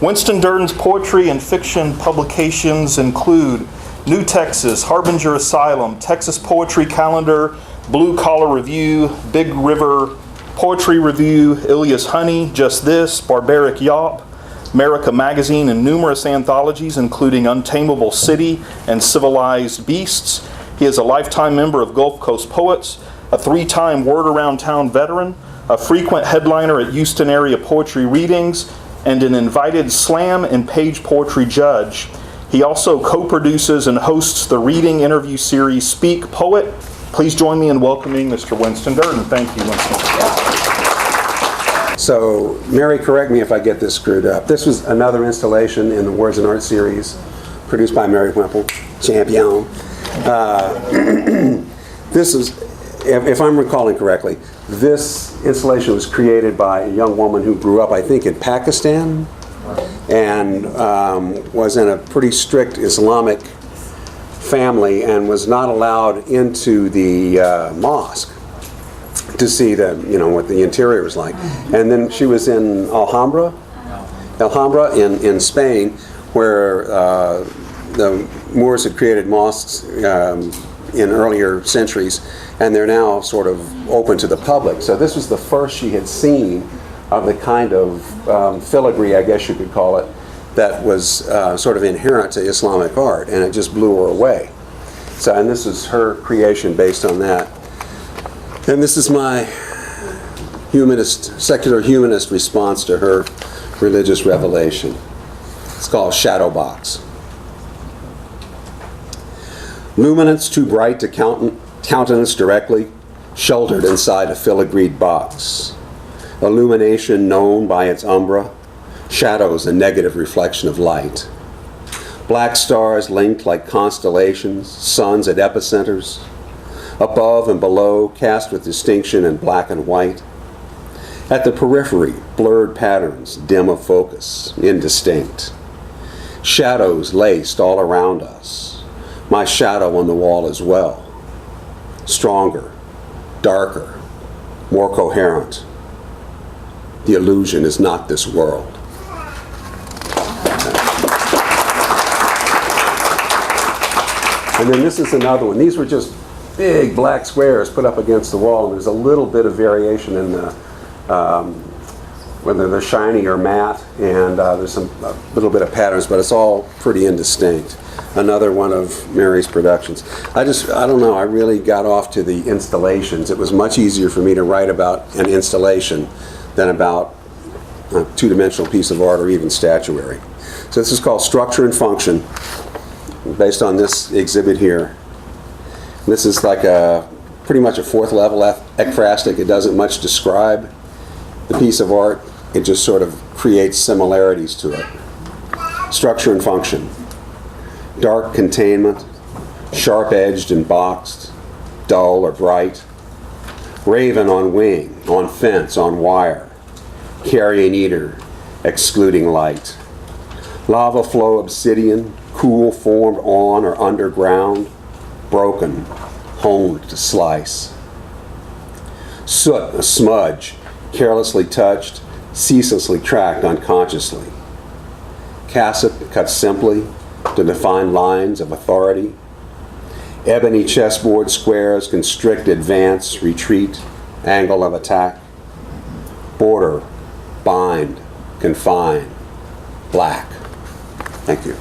Winston Derden's poetry and fiction publications include New Texas, Harbinger Asylum, Texas Poetry Calendar, Blue Collar Review, Big River Poetry Review, Ilya's Honey, Just This, Barbaric Yawp, America Magazine, and numerous anthologies including Untamable City and Civilized Beasts. He is a lifetime member of Gulf Coast Poets, a 3-time Word Around Town veteran, a frequent headliner at Houston area poetry readings, and an invited slam and page poetry judge. He also co-produces and hosts the reading interview series Speak Poet. Please join me in welcoming Mr. Winston Derden. Thank you, Winston. So, Mary, correct me if I get this screwed up. This was another installation in the Words and Art series, produced by Mary Wimple, champion. This is, if I'm recalling correctly, this installation was created by a young woman who grew up, I think, in Pakistan, and was in a pretty strict Islamic family and was not allowed into the mosque to see what the interior was like. And then she was in Alhambra in Spain, where the Moors had created mosques in earlier centuries, and they're now sort of open to the public. So this was the first she had seen of the kind of filigree, I guess you could call it, that was sort of inherent to Islamic art, and it just blew her away. So, and this is her creation based on that. And this is my secular humanist response to her religious revelation. It's called Shadow Box. Luminance too bright to countenance directly, sheltered inside a filigreed box. Illumination known by its umbra, shadows a negative reflection of light. Black stars linked like constellations, suns at epicenters, above and below cast with distinction in black and white. At the periphery, blurred patterns, dim of focus, indistinct. Shadows laced all around us. My shadow on the wall as well. Stronger, darker, more coherent. The illusion is not this world. And then this is another one. These were just big black squares put up against the wall, and there's a little bit of variation in the whether they're shiny or matte, and there's a little bit of patterns, but it's all pretty indistinct. Another one of Mary's productions. I don't know, I really got off to the installations. It was much easier for me to write about an installation than about a two-dimensional piece of art or even statuary. So this is called Structure and Function, based on this exhibit here. This is like pretty much a 4th level ekphrastic. It doesn't much describe the piece of art. It just sort of creates similarities to it. Structure and function. Dark containment, sharp-edged and boxed, dull or bright. Raven on wing, on fence, on wire. Carrion eater, excluding light. Lava flow obsidian, cool formed on or underground, broken, honed to slice. Soot, a smudge, carelessly touched, ceaselessly tracked unconsciously. Cassock cut simply to define lines of authority. Ebony chessboard squares constrict advance, retreat, angle of attack. Border, bind, confine, black. Thank you.